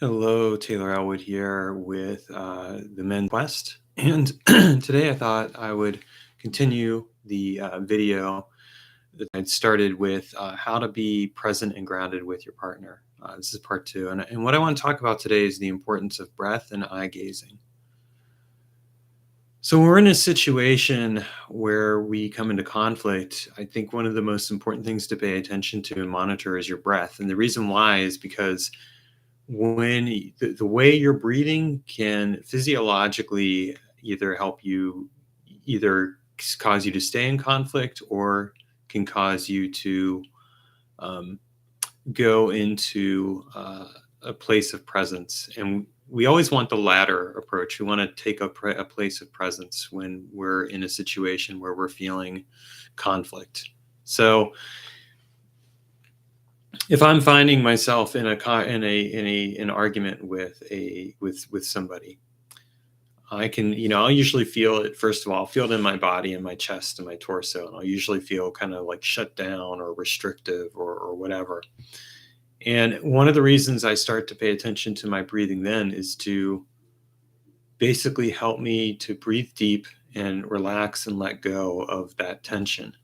Hello, Taylor Elwood here with the Men Quest. And today I thought I would continue the video that I'd started with how to be present and grounded with your partner. This is part two. And what I want to talk about today is the importance of breath and eye gazing. So, when we're in a situation where we come into conflict, I think one of the most important things to pay attention to and monitor is your breath. And the reason why is because the way you're breathing can physiologically either help you either cause you to stay in conflict or can cause you to um, go into a place of presence. And we always want the latter approach. We want to take a place of presence when we're in a situation where we're feeling conflict. So if I'm finding myself in an argument with somebody, I can, I'll usually feel it. First of all, I'll feel it in my body, in my chest, and my torso, and I'll usually feel kind of like shut down or restrictive or whatever. And one of the reasons I start to pay attention to my breathing then is to basically help me to breathe deep and relax and let go of that tension.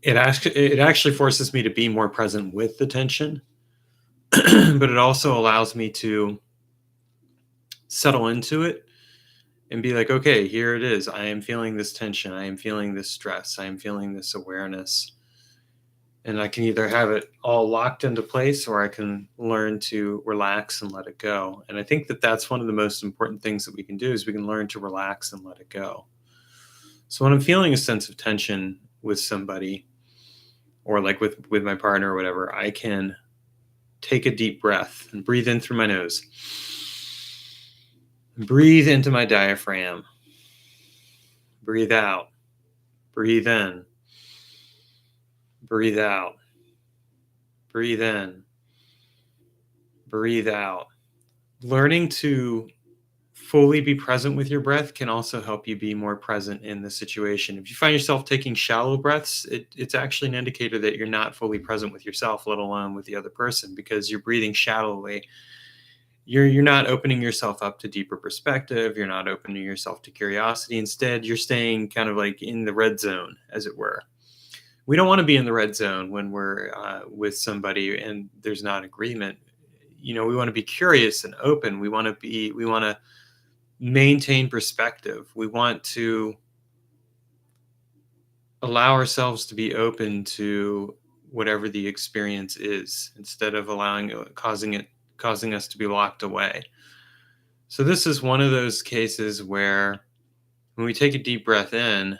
It actually forces me to be more present with the tension, but it also allows me to settle into it and be like, okay, here it is. I am feeling this tension. I am feeling this stress. I am feeling this awareness. And I can either have it all locked into place or I can learn to relax and let it go. And I think that that's one of the most important things that we can do is we can learn to relax and let it go. So when I'm feeling a sense of tension with somebody or like with my partner or whatever, I can take a deep breath and breathe in through my nose. Breathe into my diaphragm. Breathe out. Breathe in. Breathe out. Breathe in. Breathe out. Learning to fully be present with your breath can also help you be more present in the situation. If you find yourself taking shallow breaths, it's actually an indicator that you're not fully present with yourself, let alone with the other person, because you're breathing shallowly. You're not opening yourself up to deeper perspective. You're not opening yourself to curiosity. Instead, you're staying kind of like in the red zone, as it were. We don't want to be in the red zone when we're with somebody and there's not agreement. We want to be curious and open. We want to maintain perspective. We want to allow ourselves to be open to whatever the experience is instead of causing us to be locked away. So this is one of those cases where when we take a deep breath in,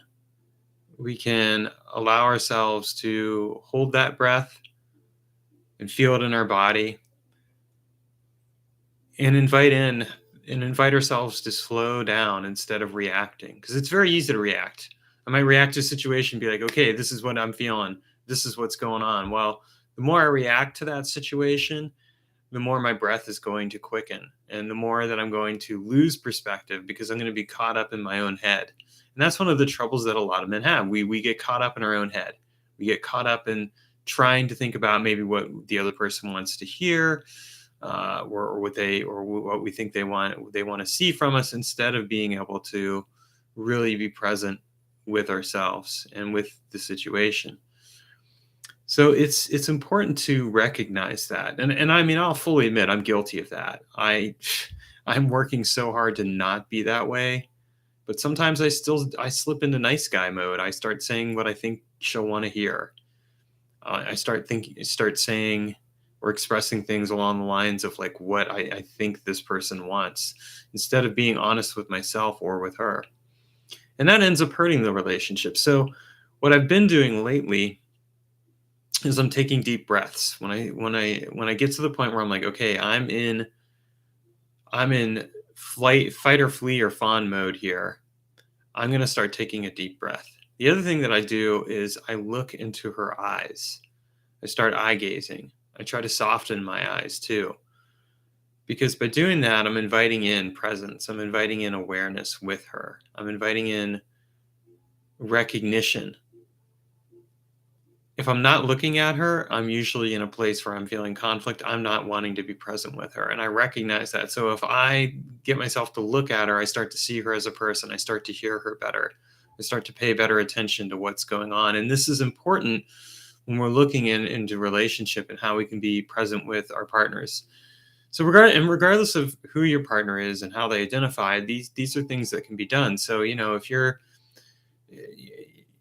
we can allow ourselves to hold that breath and feel it in our body and invite ourselves to slow down instead of reacting, because it's very easy to react. I might react to a situation, be like, okay, this is what I'm feeling. This is what's going on. Well, the more I react to that situation, the more my breath is going to quicken and the more that I'm going to lose perspective because I'm going to be caught up in my own head. And that's one of the troubles that a lot of men have. We get caught up in our own head. We get caught up in trying to think about maybe what the other person wants to hear, or what we think they want to see from us, instead of being able to really be present with ourselves and with the situation. So it's important to recognize that. And I mean, I'll fully admit I'm guilty of that. I'm working so hard to not be that way, but sometimes I slip into nice guy mode. I start saying what I think she'll want to hear. I start saying or expressing things along the lines of like what I think this person wants, instead of being honest with myself or with her. And that ends up hurting the relationship. So what I've been doing lately is I'm taking deep breaths. When I get to the point where I'm like, okay, I'm in fight or flee or fawn mode here, I'm going to start taking a deep breath. The other thing that I do is I look into her eyes. I start eye gazing. I try to soften my eyes too, because by doing that, I'm inviting in presence. I'm inviting in awareness with her. I'm inviting in recognition. If I'm not looking at her, I'm usually in a place where I'm feeling conflict. I'm not wanting to be present with her. And I recognize that. So if I get myself to look at her, I start to see her as a person. I start to hear her better. I start to pay better attention to what's going on. And this is important when we're looking into relationship and how we can be present with our partners. So regardless of who your partner is and how they identify, these are things that can be done. So, if you're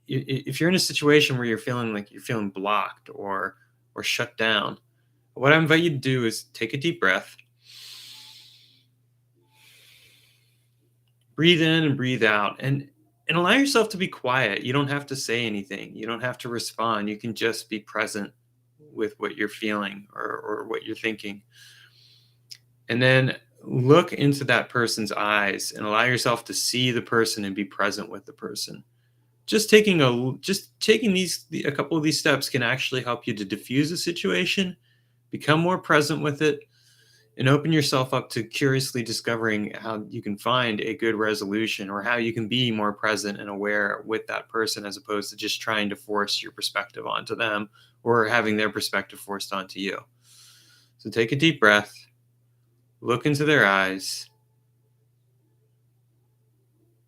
in a situation where you're feeling like you're feeling blocked or shut down, what I invite you to do is take a deep breath, breathe in and breathe out, and allow yourself to be quiet. You don't have to say anything. You don't have to respond. You can just be present with what you're feeling or what you're thinking. And then look into that person's eyes and allow yourself to see the person and be present with the person. Just taking a couple of these steps can actually help you to diffuse a situation, become more present with it, and open yourself up to curiously discovering how you can find a good resolution or how you can be more present and aware with that person as opposed to just trying to force your perspective onto them or having their perspective forced onto you. So take a deep breath, look into their eyes,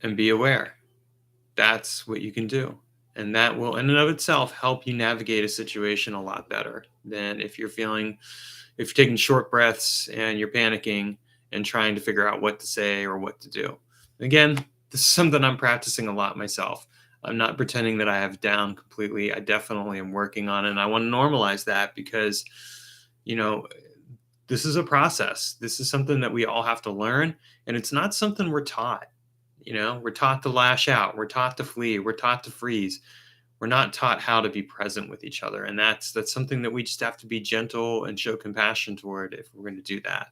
and be aware. That's what you can do. And that will, in and of itself, help you navigate a situation a lot better than if you're taking short breaths and you're panicking and trying to figure out what to say or what to do. Again, this is something I'm practicing a lot myself. I'm not pretending that I have it down completely. I definitely am working on it. And I want to normalize that because, you know, this is a process. This is something that we all have to learn. And it's not something we're taught. We're taught to lash out, we're taught to flee, we're taught to freeze. We're not taught how to be present with each other. And that's something that we just have to be gentle and show compassion toward if we're going to do that.